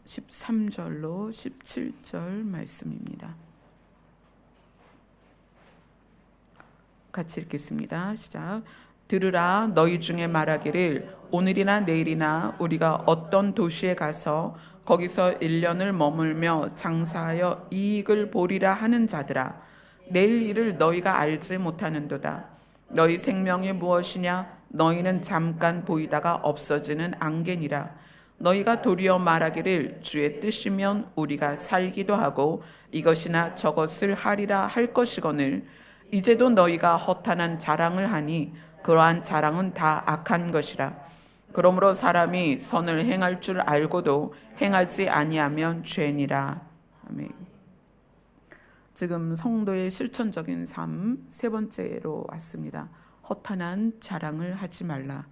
13절로 17절 말씀입니다. 같이 읽겠습니다. 시작. 들으라. 너희 중에 말하기를 오늘이나 내일이나 우리가 어떤 도시에 가서 거기서 1년을 머물며 장사하여 이익을 보리라 하는 자들아, 내일 일을 너희가 알지 못하는도다. 너희 생명이 무엇이냐? 너희는 잠깐 보이다가 없어지는 안개니라. 너희가 도리어 말하기를 주의 뜻이면 우리가 살기도 하고 이것이나 저것을 하리라 할 것이거늘, 이제도 너희가 허탄한 자랑을 하니 그러한 자랑은 다 악한 것이라. 그러므로 사람이 선을 행할 줄 알고도 행하지 아니하면 죄니라. 아멘. 지금 성도의 실천적인 삶 세 번째로 왔습니다. 허탄한 자랑을 하지 말라.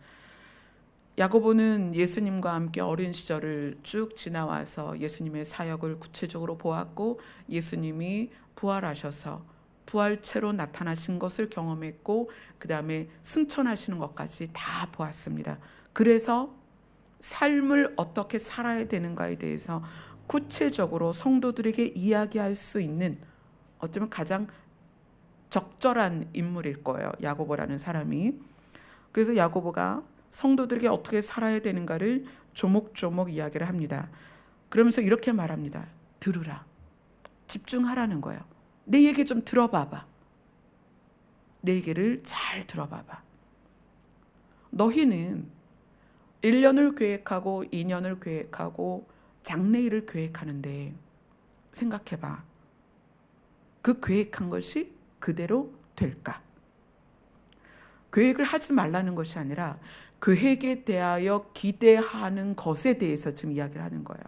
야고보는 예수님과 함께 어린 시절을 쭉 지나와서 예수님의 사역을 구체적으로 보았고, 예수님이 부활하셔서 부활체로 나타나신 것을 경험했고, 그 다음에 승천하시는 것까지 다 보았습니다. 그래서 삶을 어떻게 살아야 되는가에 대해서 구체적으로 성도들에게 이야기할 수 있는, 어쩌면 가장 적절한 인물일 거예요, 야고보라는 사람이. 그래서 야고보가 성도들에게 어떻게 살아야 되는가를 조목조목 이야기를 합니다. 그러면서 이렇게 말합니다. 들으라. 집중하라는 거예요. 내 얘기 좀 들어봐봐. 내 얘기를 잘 들어봐봐. 너희는 1년을 계획하고 2년을 계획하고 장래일을 계획하는데 생각해봐. 그 계획한 것이 그대로 될까? 계획을 하지 말라는 것이 아니라 계획에 대하여 기대하는 것에 대해서 지금 이야기를 하는 거예요.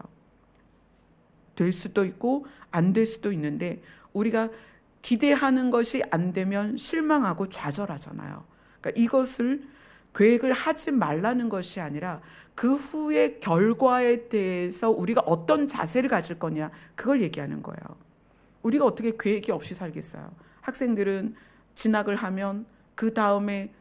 될 수도 있고 안 될 수도 있는데, 우리가 기대하는 것이 안 되면 실망하고 좌절하잖아요. 그러니까 이것을 계획을 하지 말라는 것이 아니라 그 후의 결과에 대해서 우리가 어떤 자세를 가질 거냐, 그걸 얘기하는 거예요. 우리가 어떻게 계획이 없이 살겠어요? 학생들은 진학을 하면 그 다음에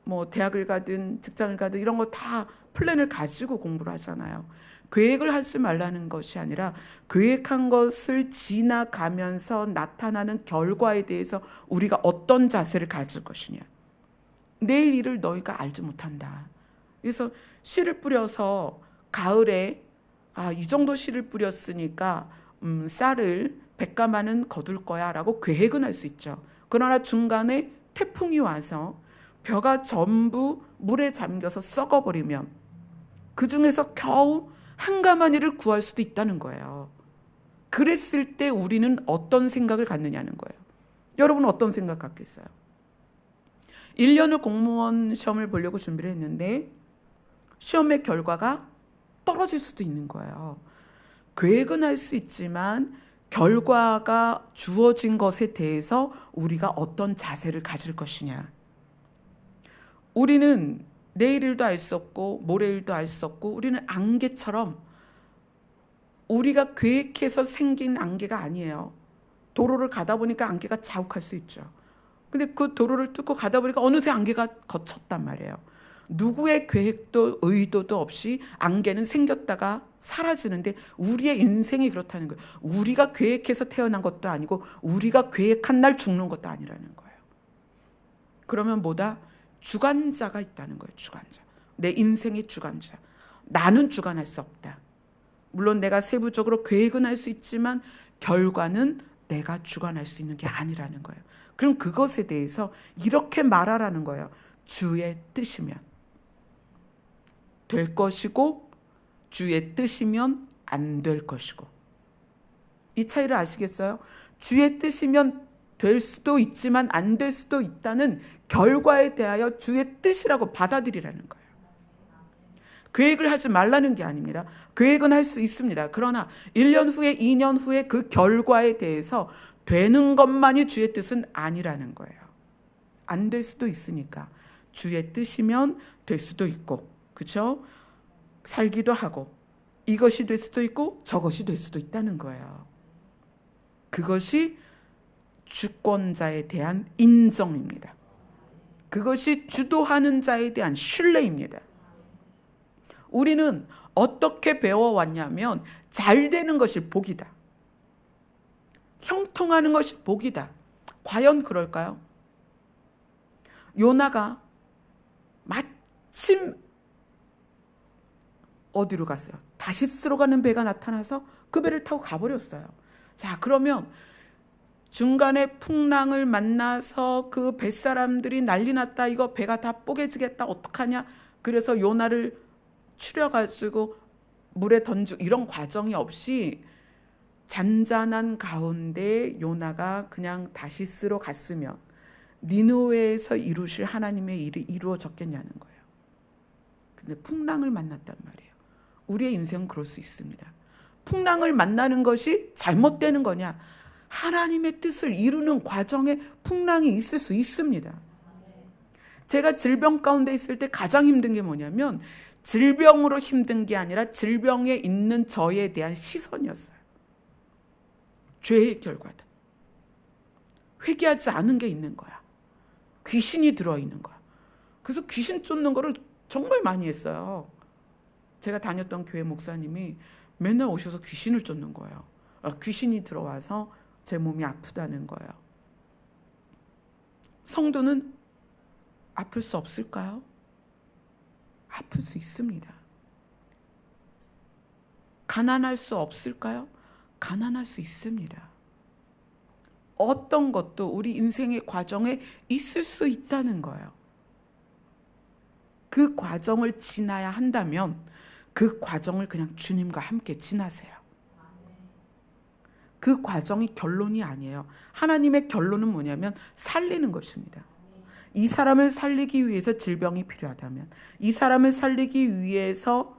뭐 대학을 가든 직장을 가든 이런 거 다 플랜을 가지고 공부를 하잖아요. 계획을 하지 말라는 것이 아니라 계획한 것을 지나가면서 나타나는 결과에 대해서 우리가 어떤 자세를 가질 것이냐. 내일 일을 너희가 알지 못한다. 그래서 씨를 뿌려서 가을에 이 정도 씨를 뿌렸으니까 쌀을 100가마는 거둘 거야 라고 계획은 할 수 있죠. 그러나 중간에 태풍이 와서 벼가 전부 물에 잠겨서 썩어버리면 그 중에서 겨우 1가마니를 구할 수도 있다는 거예요. 그랬을 때 우리는 어떤 생각을 갖느냐는 거예요. 여러분은 어떤 생각 갖겠어요? 1년을 공무원 시험을 보려고 준비를 했는데 시험의 결과가 떨어질 수도 있는 거예요. 계획은 할 수 있지만 결과가 주어진 것에 대해서 우리가 어떤 자세를 가질 것이냐. 우리는 내일 일도 알 수 없고 모레 일도 알 수 없고, 우리는 안개처럼 우리가 계획해서 생긴 안개가 아니에요. 도로를 가다 보니까 안개가 자욱할 수 있죠. 근데 그 도로를 뚫고 가다 보니까 어느새 안개가 걷혔단 말이에요. 누구의 계획도 의도도 없이 안개는 생겼다가 사라지는데 우리의 인생이 그렇다는 거예요. 우리가 계획해서 태어난 것도 아니고 우리가 계획한 날 죽는 것도 아니라는 거예요. 그러면 뭐다? 주관자가 있다는 거예요. 주관자. 내 인생의 주관자. 나는 주관할 수 없다. 물론 내가 세부적으로 계획은 할 수 있지만 결과는 내가 주관할 수 있는 게 아니라는 거예요. 그럼 그것에 대해서 이렇게 말하라는 거예요. 주의 뜻이면 될 것이고 주의 뜻이면 안 될 것이고. 이 차이를 아시겠어요? 주의 뜻이면 될 수도 있지만 안 될 수도 있다는 결과에 대하여 주의 뜻이라고 받아들이라는 거예요. 계획을 하지 말라는 게 아닙니다. 계획은 할 수 있습니다. 그러나 1년 후에 2년 후에 그 결과에 대해서 되는 것만이 주의 뜻은 아니라는 거예요. 안 될 수도 있으니까. 주의 뜻이면 될 수도 있고, 그렇죠? 살기도 하고 이것이 될 수도 있고 저것이 될 수도 있다는 거예요. 그것이 주권자에 대한 인정입니다. 그것이 주도하는 자에 대한 신뢰입니다. 우리는 어떻게 배워왔냐면 잘 되는 것이 복이다. 형통하는 것이 복이다. 과연 그럴까요? 요나가 마침 어디로 갔어요? 다시스로 가는 배가 나타나서 그 배를 타고 가버렸어요. 자, 그러면 중간에 풍랑을 만나서 그 뱃사람들이 난리 났다. 이거 배가 다 뽀개지겠다. 어떡하냐. 그래서 요나를 추려가지고 물에 던지고 이런 과정이 없이 잔잔한 가운데 요나가 그냥 다시스로 갔으면 니느웨에서 이루실 하나님의 일이 이루어졌겠냐는 거예요. 근데 풍랑을 만났단 말이에요. 우리의 인생은 그럴 수 있습니다. 풍랑을 만나는 것이 잘못되는 거냐? 하나님의 뜻을 이루는 과정에 풍랑이 있을 수 있습니다. 제가 질병 가운데 있을 때 가장 힘든 게 뭐냐면 질병으로 힘든 게 아니라 질병에 있는 저에 대한 시선이었어요. 죄의 결과다. 회개하지 않은 게 있는 거야. 귀신이 들어있는 거야. 그래서 귀신 쫓는 거를 정말 많이 했어요. 제가 다녔던 교회 목사님이 맨날 오셔서 귀신을 쫓는 거예요. 귀신이 들어와서 제 몸이 아프다는 거예요. 성도는 아플 수 없을까요? 아플 수 있습니다. 가난할 수 없을까요? 가난할 수 있습니다. 어떤 것도 우리 인생의 과정에 있을 수 있다는 거예요. 그 과정을 지나야 한다면 그 과정을 그냥 주님과 함께 지나세요. 그 과정이 결론이 아니에요. 하나님의 결론은 뭐냐면 살리는 것입니다. 이 사람을 살리기 위해서 질병이 필요하다면, 이 사람을 살리기 위해서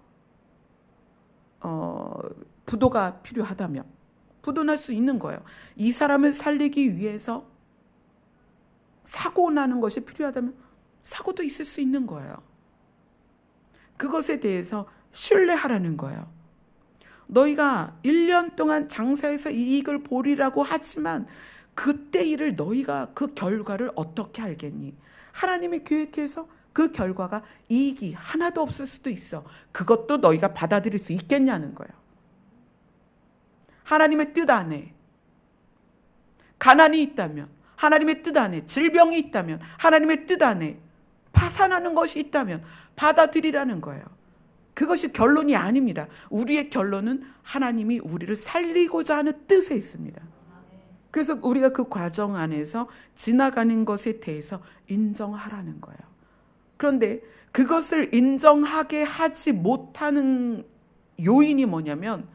부도가 필요하다면 부도날 수 있는 거예요. 이 사람을 살리기 위해서 사고 나는 것이 필요하다면 사고도 있을 수 있는 거예요. 그것에 대해서 신뢰하라는 거예요. 너희가 1년 동안 장사해서 이익을 보리라고 하지만 그때 일을 너희가 그 결과를 어떻게 알겠니? 하나님이 계획해서 그 결과가 이익이 하나도 없을 수도 있어. 그것도 너희가 받아들일 수 있겠냐는 거예요. 하나님의 뜻 안에 가난이 있다면, 하나님의 뜻 안에 질병이 있다면, 하나님의 뜻 안에 파산하는 것이 있다면 받아들이라는 거예요. 그것이 결론이 아닙니다. 우리의 결론은 하나님이 우리를 살리고자 하는 뜻에 있습니다. 그래서 우리가 그 과정 안에서 지나가는 것에 대해서 인정하라는 거예요. 그런데 그것을 인정하게 하지 못하는 요인이 뭐냐면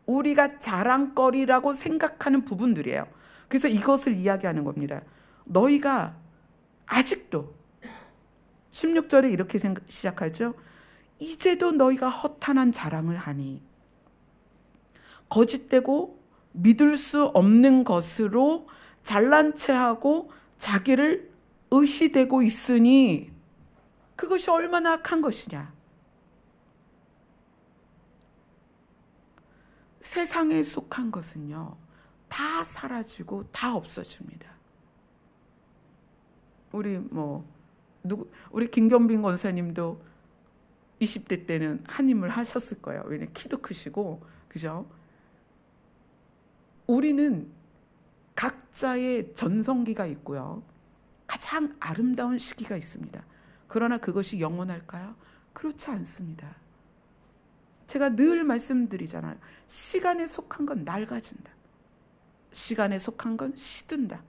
우리가 자랑거리라고 생각하는 부분들이에요. 그래서 이것을 이야기하는 겁니다. 너희가 아직도 16절에 이렇게 시작하죠. 이제도 너희가 허탄한 자랑을 하니 거짓되고 믿을 수 없는 것으로 잘난 체하고 자기를 의시되고 있으니 그것이 얼마나 악한 것이냐. 세상에 속한 것은요 다 사라지고 다 없어집니다. 우리 김경빈 권사님도 20대 때는 한임을 하셨을 거예요. 왜냐면 키도 크시고, 그죠? 우리는 각자의 전성기가 있고요. 가장 아름다운 시기가 있습니다. 그러나 그것이 영원할까요? 그렇지 않습니다. 제가 늘 말씀드리잖아요. 시간에 속한 건 낡아진다. 시간에 속한 건 시든다.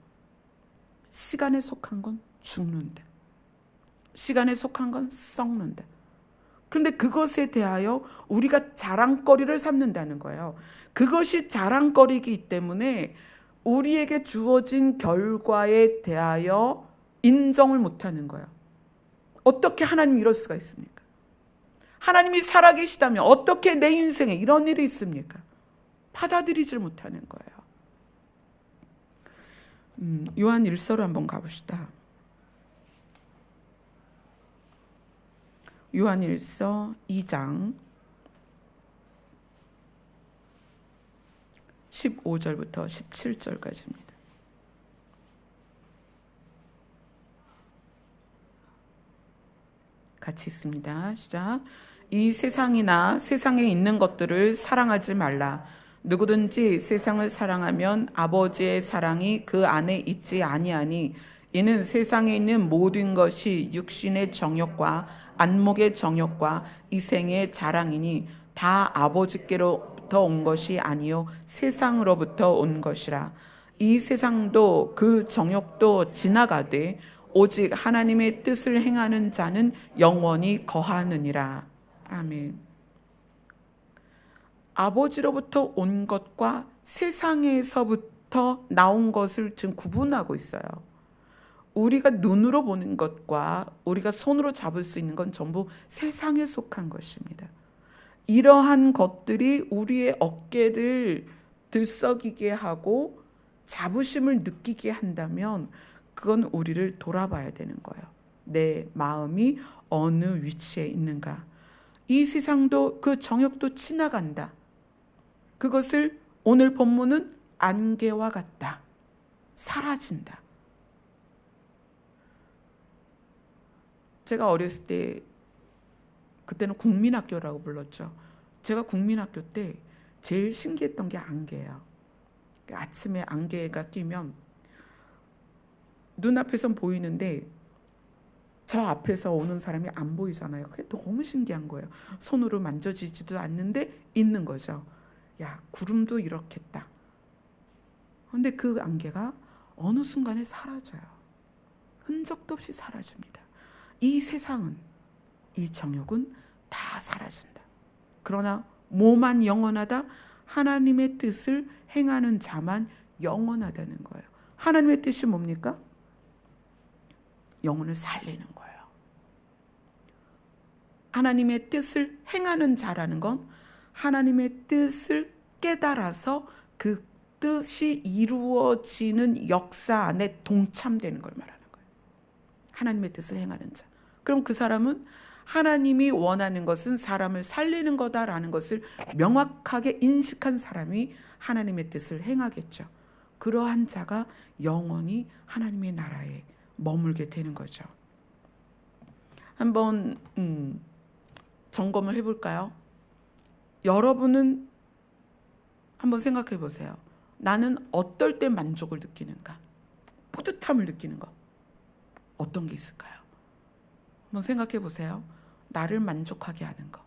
시간에 속한 건 죽는다. 시간에 속한 건 썩는다. 그런데 그것에 대하여 우리가 자랑거리를 삼는다는 거예요. 그것이 자랑거리이기 때문에 우리에게 주어진 결과에 대하여 인정을 못하는 거예요. 어떻게 하나님이 이럴 수가 있습니까? 하나님이 살아계시다면 어떻게 내 인생에 이런 일이 있습니까? 받아들이질 못하는 거예요. 요한 1서로 한번 가봅시다. 요한 1서 2장 15절부터 17절까지입니다. 같이 있습니다. 시작. 이 세상이나 세상에 있는 것들을 사랑하지 말라. 누구든지 세상을 사랑하면 아버지의 사랑이 그 안에 있지 아니하니 이는 세상에 있는 모든 것이 육신의 정욕과 안목의 정욕과 이생의 자랑이니 다 아버지께로부터 온 것이 아니요 세상으로부터 온 것이라. 이 세상도 그 정욕도 지나가되 오직 하나님의 뜻을 행하는 자는 영원히 거하느니라. 아멘. 아버지로부터 온 것과 세상에서부터 나온 것을 지금 구분하고 있어요. 우리가 눈으로 보는 것과 우리가 손으로 잡을 수 있는 건 전부 세상에 속한 것입니다. 이러한 것들이 우리의 어깨를 들썩이게 하고 자부심을 느끼게 한다면 그건 우리를 돌아봐야 되는 거예요. 내 마음이 어느 위치에 있는가. 이 세상도 그 정욕도 지나간다. 그것을 오늘 본문은 안개와 같다. 사라진다. 제가 어렸을 때 그때는 국민학교라고 불렀죠. 제가 국민학교 때 제일 신기했던 게 안개예요. 아침에 안개가 끼면 눈앞에선 보이는데 저 앞에서 오는 사람이 안 보이잖아요. 그게 너무 신기한 거예요. 손으로 만져지지도 않는데 있는 거죠. 야, 구름도 이렇겠다. 그런데 그 안개가 어느 순간에 사라져요. 흔적도 없이 사라집니다. 이 세상은, 이 정욕은 다 사라진다. 그러나 뭐만 영원하다? 하나님의 뜻을 행하는 자만 영원하다는 거예요. 하나님의 뜻이 뭡니까? 영혼을 살리는 거예요. 하나님의 뜻을 행하는 자라는 건 하나님의 뜻을 깨달아서 그 뜻이 이루어지는 역사 안에 동참되는 걸 말하는 거예요. 하나님의 뜻을 행하는 자. 그럼 그 사람은 하나님이 원하는 것은 사람을 살리는 거다라는 것을 명확하게 인식한 사람이 하나님의 뜻을 행하겠죠. 그러한 자가 영원히 하나님의 나라에 머물게 되는 거죠. 한번 점검을 해볼까요? 여러분은 한번 생각해 보세요. 나는 어떨 때 만족을 느끼는가? 뿌듯함을 느끼는 거 어떤 게 있을까요? 한번 생각해 보세요. 나를 만족하게 하는 거.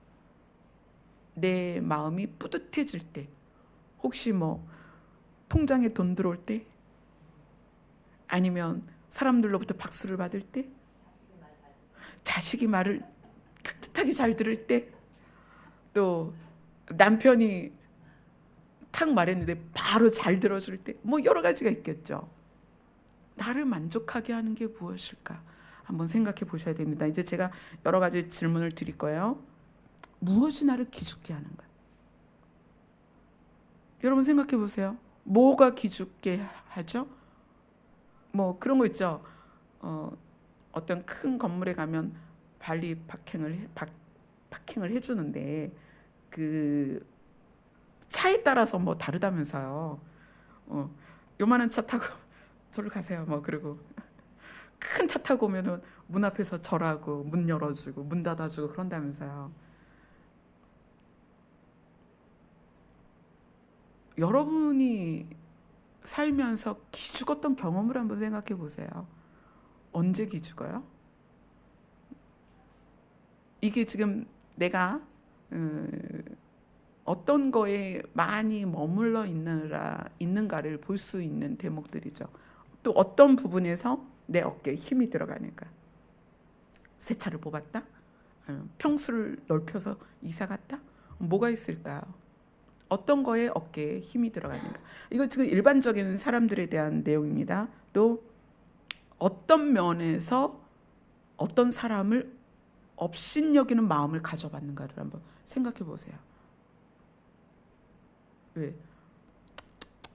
내 마음이 뿌듯해질 때, 혹시 통장에 돈 들어올 때, 아니면 사람들로부터 박수를 받을 때, 자식이 말을 따뜻하게 잘 들을 때, 또 남편이 탁 말했는데 바로 잘 들어줄 때, 여러 가지가 있겠죠. 나를 만족하게 하는 게 무엇일까? 한번 생각해 보셔야 됩니다. 이제 제가 여러 가지 질문을 드릴 거예요. 무엇이 나를 기죽게 하는가? 여러분 생각해 보세요. 뭐가 기죽게 하죠? 그런 거 있죠. 어떤 큰 건물에 가면 발리 파킹을 해주는데 그 차에 따라서 다르다면서요. 요만한 차 타고 저를 가세요. 그리고 큰 차 타고 오면은 문 앞에서 절하고 문 열어주고 문 닫아주고 그런다면서요. 여러분이 살면서 기죽었던 경험을 한번 생각해 보세요. 언제 기죽어요? 이게 지금 내가 어떤 거에 많이 머물러 있는가를 볼 수 있는 대목들이죠. 또 어떤 부분에서 내 어깨에 힘이 들어가는가? 새 차를 뽑았다? 평수를 넓혀서 이사 갔다? 뭐가 있을까요? 어떤 거에 어깨에 힘이 들어가는가? 이거 지금 일반적인 사람들에 대한 내용입니다. 또 어떤 면에서 어떤 사람을 업신여기는 마음을 가져봤는가를 한번 생각해 보세요. 왜?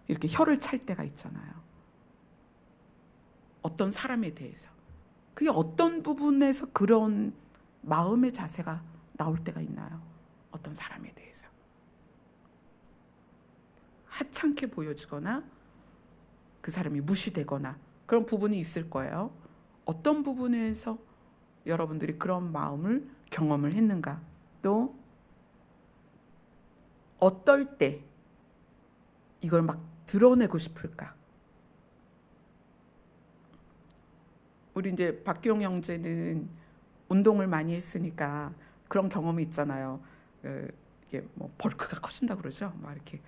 이렇게 혀를 찰 때가 있잖아요. 어떤 사람에 대해서. 그게 어떤 부분에서 그런 마음의 자세가 나올 때가 있나요? 어떤 사람에 대해서. 하찮게 보여지거나 그 사람이 무시되거나 그런 부분이 있을 거예요. 어떤 부분에서 여러분들이 그런 마음을 경험을 했는가? 또 어떨 때 이걸 막 드러내고 싶을까? 우리 이제 박기용 형제는 운동을 많이 했으니까 그런 경험이 있잖아요. 이게 뭐 벌크가 커진다 그러죠. 막 이렇게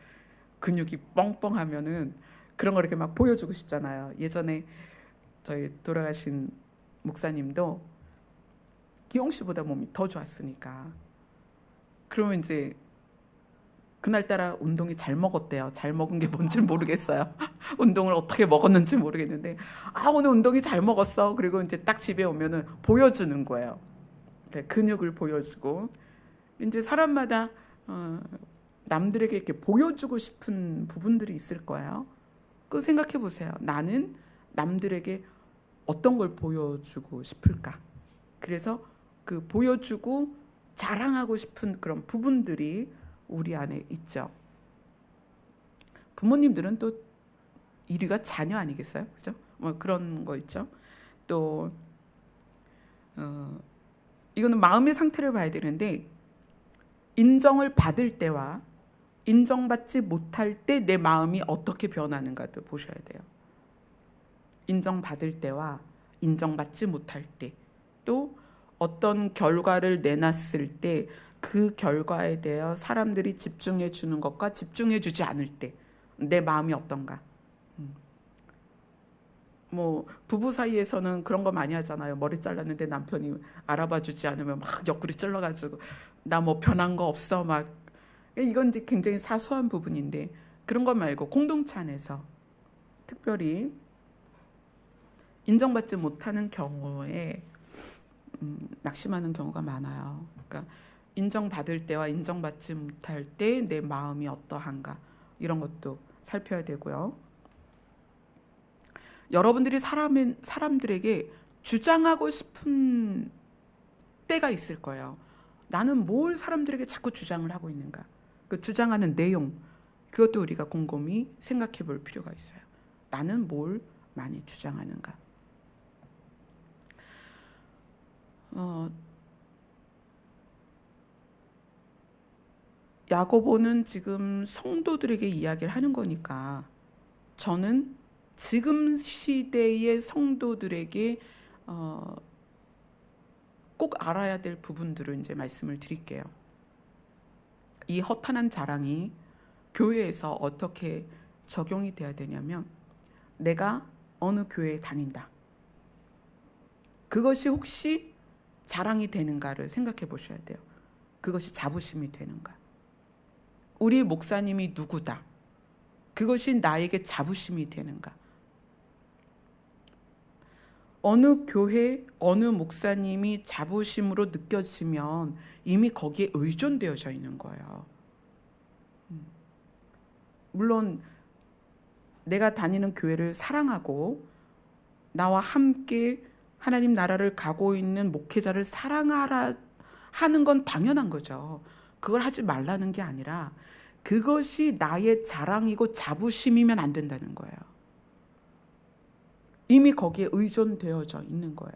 근육이 뻥뻥하면은 그런 걸 이렇게 막 보여주고 싶잖아요. 예전에 저희 돌아가신 목사님도 기용 씨보다 몸이 더 좋았으니까. 그러면 이제 그날따라 운동이 잘 먹었대요. 잘 먹은 게 뭔지 모르겠어요. 운동을 어떻게 먹었는지 모르겠는데, 아, 오늘 운동이 잘 먹었어. 그리고 이제 딱 집에 오면은 보여주는 거예요. 근육을 보여주고. 이제 사람마다 남들에게 이렇게 보여주고 싶은 부분들이 있을 거예요. 그 생각해 보세요. 나는 남들에게 어떤 걸 보여주고 싶을까? 그래서 그 보여주고 자랑하고 싶은 그런 부분들이 우리 안에 있죠. 부모님들은 또 1위가 자녀 아니겠어요? 그죠? 뭐 그런 거 있죠. 또 이거는 마음의 상태를 봐야 되는데, 인정을 받을 때와 인정받지 못할 때 내 마음이 어떻게 변하는가도 보셔야 돼요. 인정받을 때와 인정받지 못할 때, 또 어떤 결과를 내놨을 때 그 결과에 대해 사람들이 집중해 주는 것과 집중해 주지 않을 때 내 마음이 어떤가. 뭐 부부 사이에서는 그런 거 많이 하잖아요. 머리 잘랐는데 남편이 알아봐 주지 않으면 막 옆구리 찔러가지고 나 뭐 변한 거 없어 막. 이건 이제 굉장히 사소한 부분인데, 그런 거 말고 공동체 안에서 특별히 인정받지 못하는 경우에 낙심하는 경우가 많아요. 그러니까 인정받을 때와 인정받지 못할 때 내 마음이 어떠한가, 이런 것도 살펴야 되고요. 여러분들이 사람들에게 주장하고 싶은 때가 있을 거예요. 나는 뭘 사람들에게 자꾸 주장을 하고 있는가. 그 주장하는 내용, 그것도 우리가 곰곰이 생각해 볼 필요가 있어요. 나는 뭘 많이 주장하는가. 야고보는 지금 성도들에게 이야기를 하는 거니까 저는 지금 시대의 성도들에게 꼭 알아야 될 부분들을 이제 말씀을 드릴게요. 이 허탄한 자랑이 교회에서 어떻게 적용이 돼야 되냐면, 내가 어느 교회에 다닌다. 그것이 혹시 자랑이 되는가를 생각해 보셔야 돼요. 그것이 자부심이 되는가. 우리 목사님이 누구다. 그것이 나에게 자부심이 되는가. 어느 교회, 어느 목사님이 자부심으로 느껴지면 이미 거기에 의존되어져 있는 거예요. 물론 내가 다니는 교회를 사랑하고 나와 함께 하나님 나라를 가고 있는 목회자를 사랑하라 하는 건 당연한 거죠. 그걸 하지 말라는 게 아니라 그것이 나의 자랑이고 자부심이면 안 된다는 거예요. 이미 거기에 의존되어져 있는 거예요.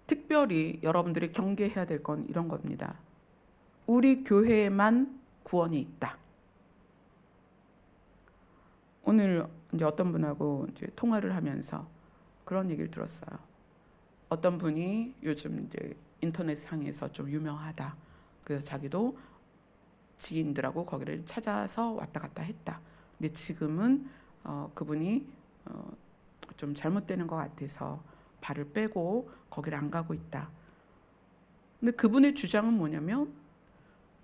특별히 여러분들이 경계해야 될 건 이런 겁니다. 우리 교회에만 구원이 있다. 오늘 이제 어떤 분하고 이제 통화를 하면서 그런 얘기를 들었어요. 어떤 분이 요즘 이제 인터넷 상에서 좀 유명하다. 그래서 자기도 지인들하고 거기를 찾아서 왔다 갔다 했다. 근데 지금은 그분이 좀 잘못되는 것 같아서 발을 빼고 거기를 안 가고 있다. 근데 그분의 주장은 뭐냐면,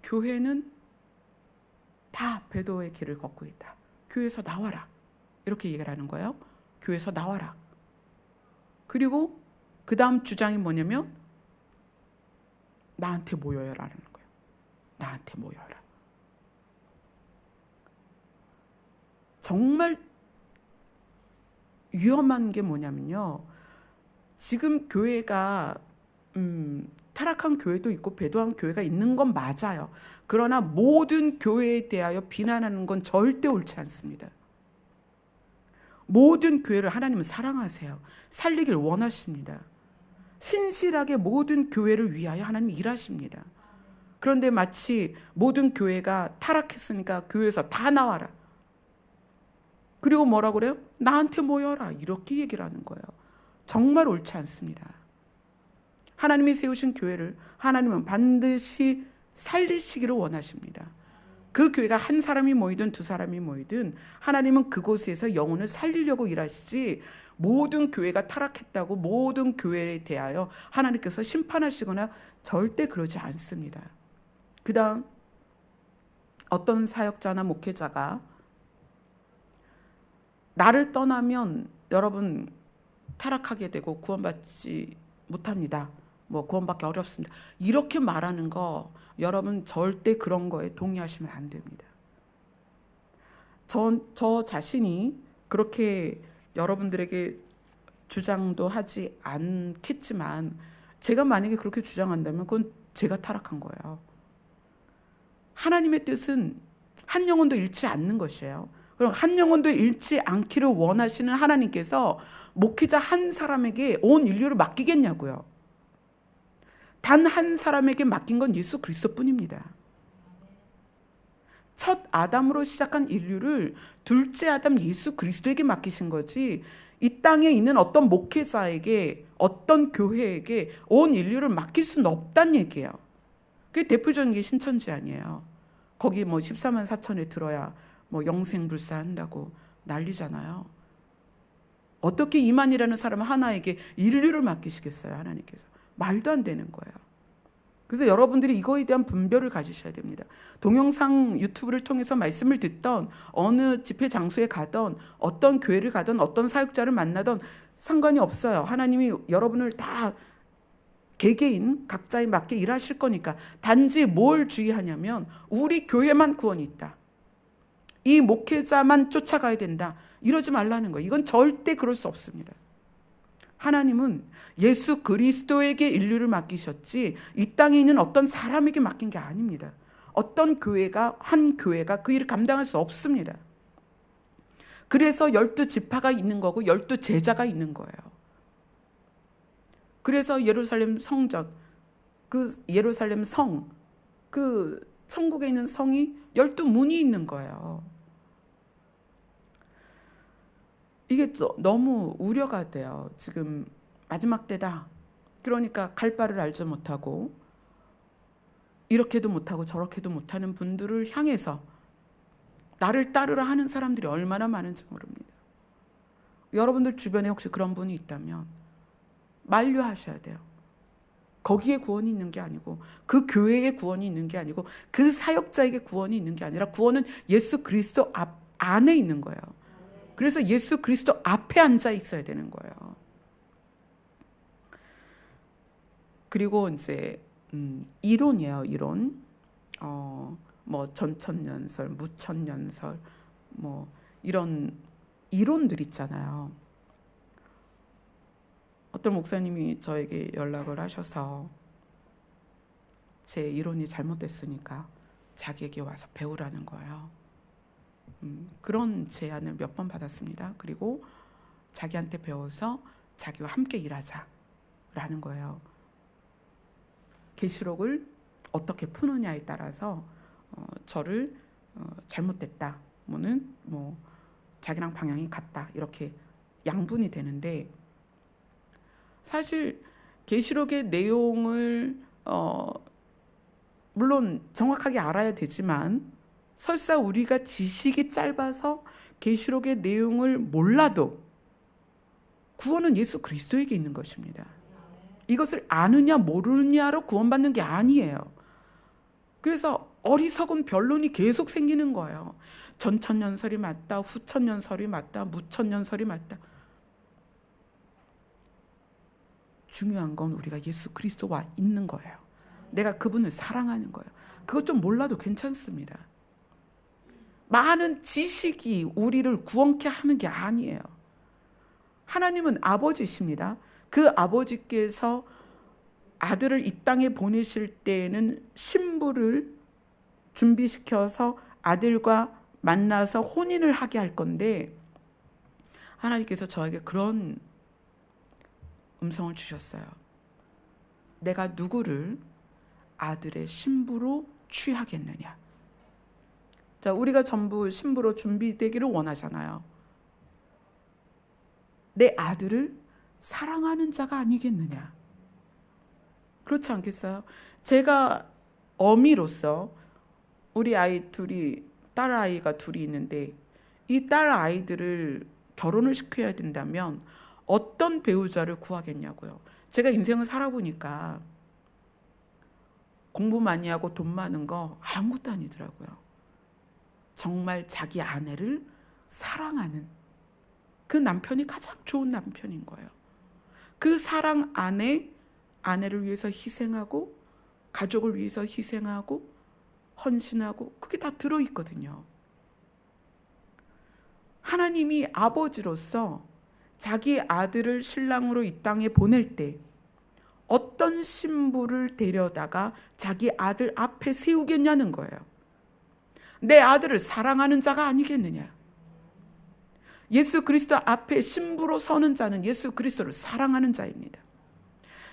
교회는 다 배도의 길을 걷고 있다. 교회에서 나와라. 이렇게 얘기를 하는 거예요. 교회에서 나와라. 그리고 그 다음 주장이 뭐냐면, 나한테 모여라라는 거예요. 나한테 모여라. 정말 위험한 게 뭐냐면요. 지금 교회가 타락한 교회도 있고 배도한 교회가 있는 건 맞아요. 그러나 모든 교회에 대하여 비난하는 건 절대 옳지 않습니다. 모든 교회를 하나님은 사랑하세요. 살리길 원하십니다. 신실하게 모든 교회를 위하여 하나님이 일하십니다. 그런데 마치 모든 교회가 타락했으니까 교회에서 다 나와라. 그리고 뭐라고 그래요? 나한테 모여라. 이렇게 얘기를 하는 거예요. 정말 옳지 않습니다. 하나님이 세우신 교회를 하나님은 반드시 살리시기를 원하십니다. 그 교회가 한 사람이 모이든 두 사람이 모이든 하나님은 그곳에서 영혼을 살리려고 일하시지, 모든 교회가 타락했다고 모든 교회에 대하여 하나님께서 심판하시거나 절대 그러지 않습니다. 그 다음 어떤 사역자나 목회자가 나를 떠나면 여러분 타락하게 되고 구원받지 못합니다. 구원받기 어렵습니다. 이렇게 말하는 거 여러분 절대 그런 거에 동의하시면 안 됩니다. 저 자신이 그렇게 여러분들에게 주장도 하지 않겠지만, 제가 만약에 그렇게 주장한다면 그건 제가 타락한 거예요. 하나님의 뜻은 한 영혼도 잃지 않는 것이에요. 그럼 한 영혼도 잃지 않기를 원하시는 하나님께서 목회자 한 사람에게 온 인류를 맡기겠냐고요. 단 한 사람에게 맡긴 건 예수 그리스도뿐입니다. 첫 아담으로 시작한 인류를 둘째 아담 예수 그리스도에게 맡기신 거지, 이 땅에 있는 어떤 목회자에게, 어떤 교회에게 온 인류를 맡길 수는 없다는 얘기예요. 그게 대표적인 게 신천지아니에요. 거기 14만 4천에 들어야 영생불사한다고 난리잖아요. 어떻게 이만이라는 사람 하나에게 인류를 맡기시겠어요, 하나님께서? 말도 안 되는 거예요. 그래서 여러분들이 이거에 대한 분별을 가지셔야 됩니다. 동영상 유튜브를 통해서 말씀을 듣던, 어느 집회 장소에 가던, 어떤 교회를 가던, 어떤 사역자를 만나던 상관이 없어요. 하나님이 여러분을 다 개개인 각자에 맞게 일하실 거니까. 단지 뭘 주의하냐면 우리 교회만 구원이 있다, 이 목회자만 쫓아가야 된다, 이러지 말라는 거예요. 이건 절대 그럴 수 없습니다. 하나님은 예수 그리스도에게 인류를 맡기셨지 이 땅에 있는 어떤 사람에게 맡긴 게 아닙니다. 어떤 교회가, 한 교회가 그 일을 감당할 수 없습니다. 그래서 12지파가 있는 거고 12제자가 있는 거예요. 그래서 예루살렘 성전, 그 예루살렘 성, 그 천국에 있는 성이 12문이 있는 거예요. 이게 너무 우려가 돼요. 지금 마지막 때다. 그러니까 갈 바를 알지 못하고 이렇게도 못하고 저렇게도 못하는 분들을 향해서 나를 따르라 하는 사람들이 얼마나 많은지 모릅니다. 여러분들 주변에 혹시 그런 분이 있다면 만류하셔야 돼요. 거기에 구원이 있는 게 아니고, 그 교회에 구원이 있는 게 아니고, 그 사역자에게 구원이 있는 게 아니라 구원은 예수 그리스도 안에 있는 거예요. 그래서 예수 그리스도 앞에 앉아 있어야 되는 거예요. 그리고 이제 이론이에요. 이론. 전천년설, 무천년설, 이런 이론들 있잖아요. 어떤 목사님이 저에게 연락을 하셔서 제 이론이 잘못됐으니까 자기에게 와서 배우라는 거예요. 그런 제안을 몇 번 받았습니다. 그리고 자기한테 배워서 자기와 함께 일하자라는 거예요. 계시록을 어떻게 푸느냐에 따라서 저를 잘못됐다, 자기랑 방향이 같다, 이렇게 양분이 되는데, 사실 계시록의 내용을 물론 정확하게 알아야 되지만, 설사 우리가 지식이 짧아서 계시록의 내용을 몰라도 구원은 예수 그리스도에게 있는 것입니다. 이것을 아느냐 모르느냐로 구원받는 게 아니에요. 그래서 어리석은 변론이 계속 생기는 거예요. 전천년설이 맞다, 후천년설이 맞다, 무천년설이 맞다. 중요한 건 우리가 예수 그리스도와 있는 거예요. 내가 그분을 사랑하는 거예요. 그것 좀 몰라도 괜찮습니다. 많은 지식이 우리를 구원케 하는 게 아니에요. 하나님은 아버지십니다. 그 아버지께서 아들을 이 땅에 보내실 때에는 신부를 준비시켜서 아들과 만나서 혼인을 하게 할 건데, 하나님께서 저에게 그런 음성을 주셨어요. 내가 누구를 아들의 신부로 취하겠느냐. 자, 우리가 전부 신부로 준비되기를 원하잖아요. 내 아들을 사랑하는 자가 아니겠느냐. 그렇지 않겠어요? 제가 어미로서 우리 아이 둘이, 딸 아이가 둘이 있는데 이 딸 아이들을 결혼을 시켜야 된다면 어떤 배우자를 구하겠냐고요. 제가 인생을 살아보니까 공부 많이 하고 돈 많은 거 아무것도 아니더라고요. 정말 자기 아내를 사랑하는 그 남편이 가장 좋은 남편인 거예요. 그 사랑 안에 아내를 위해서 희생하고 가족을 위해서 희생하고 헌신하고 그게 다 들어있거든요. 하나님이 아버지로서 자기 아들을 신랑으로 이 땅에 보낼 때 어떤 신부를 데려다가 자기 아들 앞에 세우겠냐는 거예요. 내 아들을 사랑하는 자가 아니겠느냐. 예수 그리스도 앞에 신부로 서는 자는 예수 그리스도를 사랑하는 자입니다.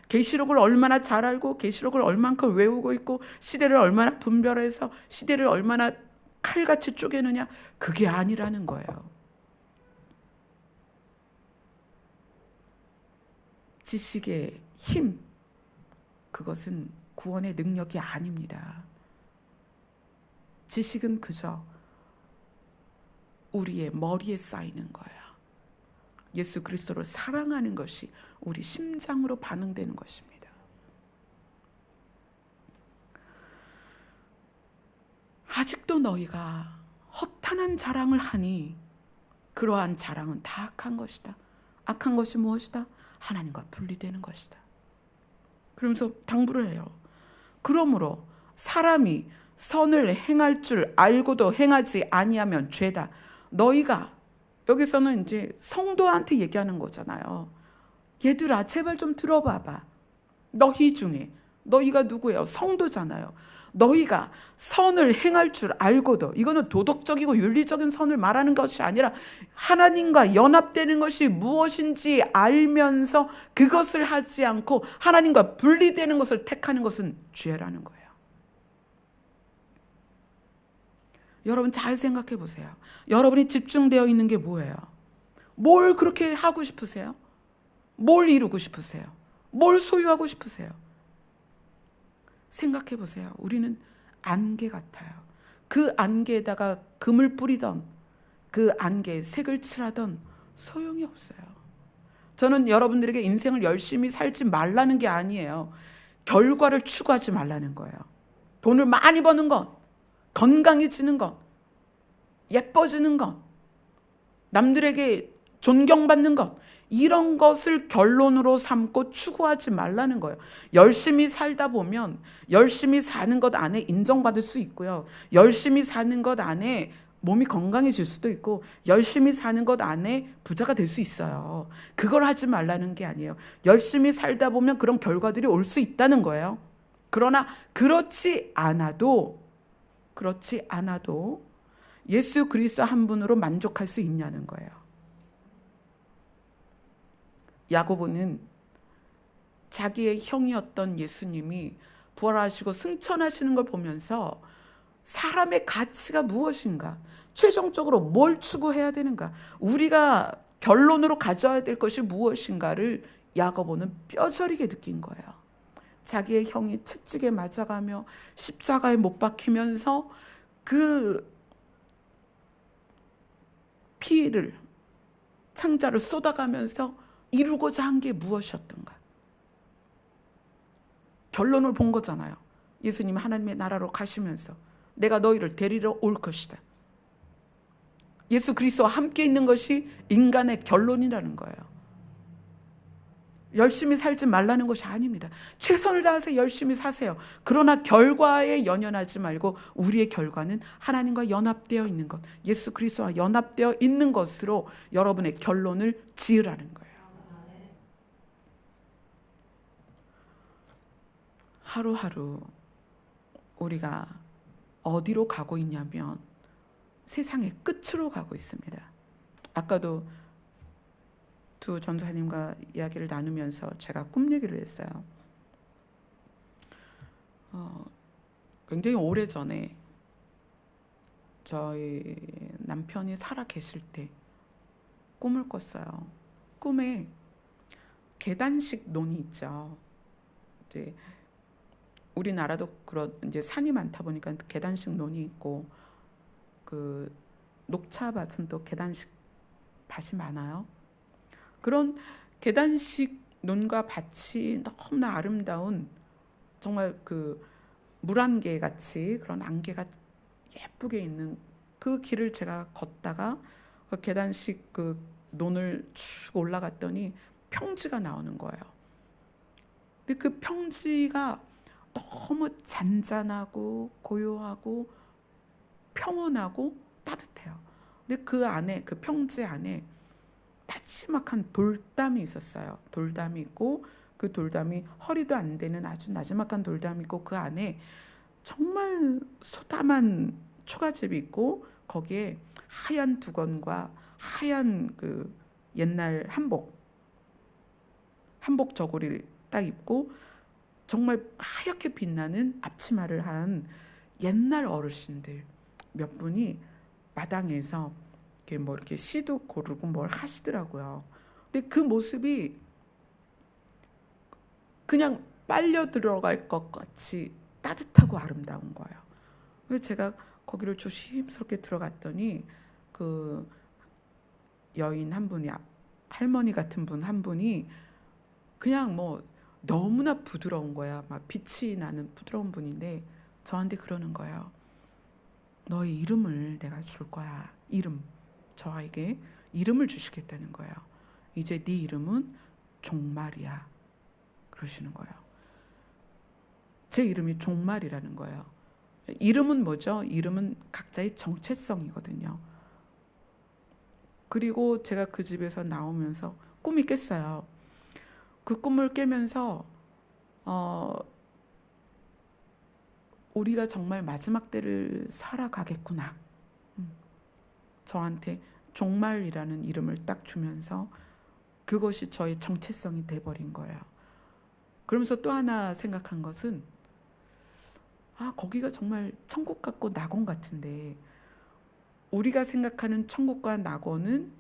계시록을 얼마나 잘 알고 계시록을 얼만큼 외우고 있고 시대를 얼마나 분별해서 시대를 얼마나 칼같이 쪼개느냐, 그게 아니라는 거예요. 지식의 힘, 그것은 구원의 능력이 아닙니다. 지식은 그저 우리의 머리에 쌓이는 거예요. 예수 그리스도를 사랑하는 것이 우리 심장으로 반응되는 것입니다. 아직도 너희가 허탄한 자랑을 하니 그러한 자랑은 다 악한 것이다. 악한 것이 무엇이다? 하나님과 분리되는 것이다. 그러면서 당부를 해요. 그러므로 사람이 선을 행할 줄 알고도 행하지 아니하면 죄다. 너희가, 여기서는 이제 성도한테 얘기하는 거잖아요. 얘들아, 제발 좀 들어봐봐. 너희 중에, 너희가 누구예요? 성도잖아요. 너희가 선을 행할 줄 알고도, 이거는 도덕적이고 윤리적인 선을 말하는 것이 아니라 하나님과 연합되는 것이 무엇인지 알면서 그것을 하지 않고 하나님과 분리되는 것을 택하는 것은 죄라는 거예요. 여러분 잘 생각해 보세요. 여러분이 집중되어 있는 게 뭐예요? 뭘 그렇게 하고 싶으세요? 뭘 이루고 싶으세요? 뭘 소유하고 싶으세요? 생각해 보세요. 우리는 안개 같아요. 그 안개에다가 금을 뿌리던, 그 안개에 색을 칠하던 소용이 없어요. 저는 여러분들에게 인생을 열심히 살지 말라는 게 아니에요. 결과를 추구하지 말라는 거예요. 돈을 많이 버는 것, 건강해지는 것, 예뻐지는 것, 남들에게 존경받는 것, 이런 것을 결론으로 삼고 추구하지 말라는 거예요. 열심히 살다 보면 열심히 사는 것 안에 인정받을 수 있고요. 열심히 사는 것 안에 몸이 건강해질 수도 있고 열심히 사는 것 안에 부자가 될 수 있어요. 그걸 하지 말라는 게 아니에요. 열심히 살다 보면 그런 결과들이 올 수 있다는 거예요. 그러나 그렇지 않아도 예수 그리스도 한 분으로 만족할 수 있냐는 거예요. 야고보는 자기의 형이었던 예수님이 부활하시고 승천하시는 걸 보면서 사람의 가치가 무엇인가, 최종적으로 뭘 추구해야 되는가, 우리가 결론으로 가져야 될 것이 무엇인가를 야고보는 뼈저리게 느낀 거예요. 자기의 형이 채찍에 맞아가며 십자가에 못 박히면서 그 피를, 창자를 쏟아가면서 이루고자 한 게 무엇이었던가. 결론을 본 거잖아요. 예수님이 하나님의 나라로 가시면서 내가 너희를 데리러 올 것이다. 예수 그리스도와 함께 있는 것이 인간의 결론이라는 거예요. 열심히 살지 말라는 것이 아닙니다. 최선을 다해서 열심히 사세요. 그러나 결과에 연연하지 말고 우리의 결과는 하나님과 연합되어 있는 것, 예수 그리스도와 연합되어 있는 것으로 여러분의 결론을 지으라는 거예요. 하루하루 우리가 어디로 가고 있냐면 세상의 끝으로 가고 있습니다. 아까도 두 전도사님과 이야기를 나누면서 제가 꿈 얘기를 했어요. 어, 굉장히 오래전에 저희 남편이 살아 계실 때 꿈을 꿨어요. 꿈에 계단식 논이 있죠. 이제 우리나라도 그런 이제 산이 많다 보니까 계단식 논이 있고, 그 녹차밭은 또 계단식 밭이 많아요. 그런 계단식 논과 밭이 너무나 아름다운, 정말 그 물안개 같이 그런 안개가 예쁘게 있는 그 길을 제가 걷다가 그 계단식 그 논을 쭉 올라갔더니 평지가 나오는 거예요. 근데 그 평지가 너무 잔잔하고 고요하고 평온하고 따뜻해요. 근데 그 안에, 그 평지 안에 나지막한 돌담이 있었어요. 돌담이 있고, 그 돌담이 허리도 안 되는 아주 나지막한 돌담이 있고, 그 안에 정말 소담한 초가집이 있고, 거기에 하얀 두건과 하얀 그 옛날 한복 저고리를 딱 입고 정말 하얗게 빛나는 앞치마를 한 옛날 어르신들 몇 분이 마당에서 이렇게 뭐 이렇게 씨도 고르고 뭘 하시더라고요. 근데 그 모습이 그냥 빨려 들어갈 것 같이 따뜻하고 아름다운 거예요. 그래서 제가 거기를 조심스럽게 들어갔더니 그 여인 한 분이, 할머니 같은 분 한 분이 그냥 뭐 너무나 부드러운 거야. 막 빛이 나는 부드러운 분인데 저한테 그러는 거예요. 너의 이름을 내가 줄 거야. 이름. 저에게 이름을 주시겠다는 거예요. 이제 네 이름은 종말이야. 그러시는 거예요. 제 이름이 종말이라는 거예요. 이름은 뭐죠? 이름은 각자의 정체성이거든요. 그리고 제가 그 집에서 나오면서 꿈이 깼어요. 그 꿈을 깨면서 우리가 정말 마지막 때를 살아가겠구나. 저한테 종말이라는 이름을 딱 주면서 그것이 저의 정체성이 돼버린 거예요. 그러면서 또 하나 생각한 것은, 거기가 정말 천국 같고 낙원 같은데, 우리가 생각하는 천국과 낙원은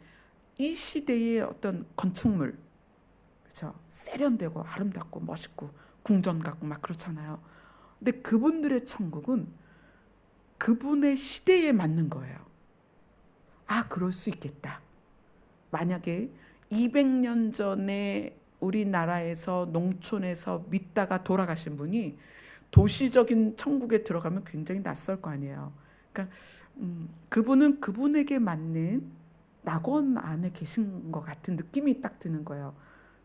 이 시대의 어떤 건축물, 그렇죠? 세련되고 아름답고 멋있고 궁전 같고 막 그렇잖아요. 근데 그분들의 천국은 그분의 시대에 맞는 거예요. 그럴 수 있겠다. 만약에 200년 전에 우리나라에서 농촌에서 믿다가 돌아가신 분이 도시적인 천국에 들어가면 굉장히 낯설 거 아니에요. 그러니까 그분은 그분에게 맞는 낙원 안에 계신 것 같은 느낌이 딱 드는 거예요.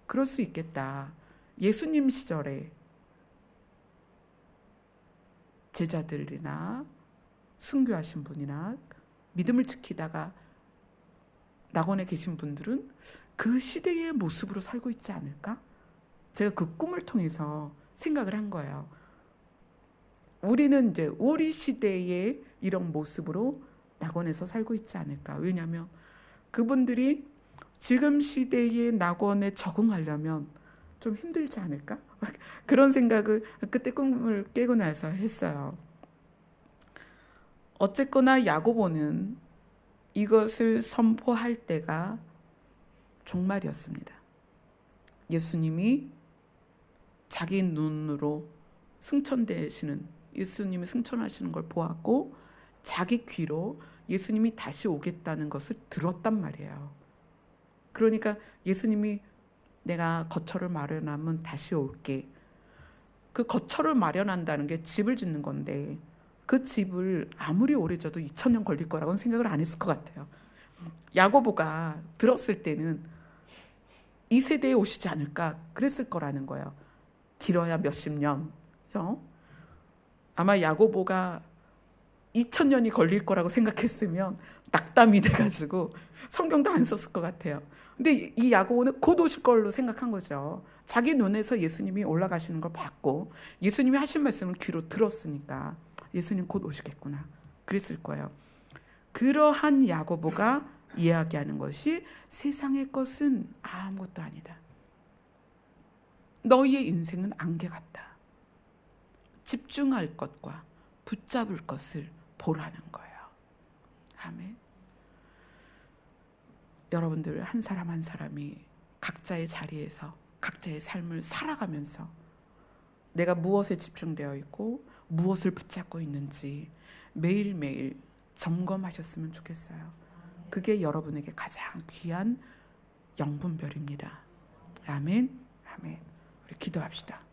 그럴 수 있겠다. 예수님 시절에 제자들이나 순교하신 분이나 믿음을 지키다가 낙원에 계신 분들은 그 시대의 모습으로 살고 있지 않을까? 제가 그 꿈을 통해서 생각을 한 거예요. 우리는 이제 우리 시대의 이런 모습으로 낙원에서 살고 있지 않을까? 왜냐하면 그분들이 지금 시대의 낙원에 적응하려면 좀 힘들지 않을까? 그런 생각을 그때 꿈을 깨고 나서 했어요. 어쨌거나 야고보는 이것을 선포할 때가 종말이었습니다. 예수님이 자기 눈으로 예수님이 승천하시는 걸 보았고, 자기 귀로 예수님이 다시 오겠다는 것을 들었단 말이에요. 그러니까 예수님이 내가 거처를 마련하면 다시 올게. 그 거처를 마련한다는 게 집을 짓는 건데, 그 집을 아무리 오래 져도 2000년 걸릴 거라고는 생각을 안 했을 것 같아요. 야고보가 들었을 때는 이 세대에 오시지 않을까 그랬을 거라는 거예요. 길어야 몇십 년. 그렇죠? 아마 야고보가 2000년이 걸릴 거라고 생각했으면 낙담이 돼가지고 성경도 안 썼을 것 같아요. 근데 이 야고보는 곧 오실 걸로 생각한 거죠. 자기 눈에서 예수님이 올라가시는 걸 봤고, 예수님이 하신 말씀을 귀로 들었으니까 예수님 곧 오시겠구나 그랬을 거예요. 그러한 야고보가 이야기하는 것이 세상의 것은 아무것도 아니다. 너희의 인생은 안개 같다. 집중할 것과 붙잡을 것을 보라는 거예요. 아멘. 여러분들 한 사람 한 사람이 각자의 자리에서 각자의 삶을 살아가면서 내가 무엇에 집중되어 있고 무엇을 붙잡고 있는지 매일매일 점검하셨으면 좋겠어요. 그게 여러분에게 가장 귀한 영분별입니다. 아멘. 아멘. 우리 기도합시다.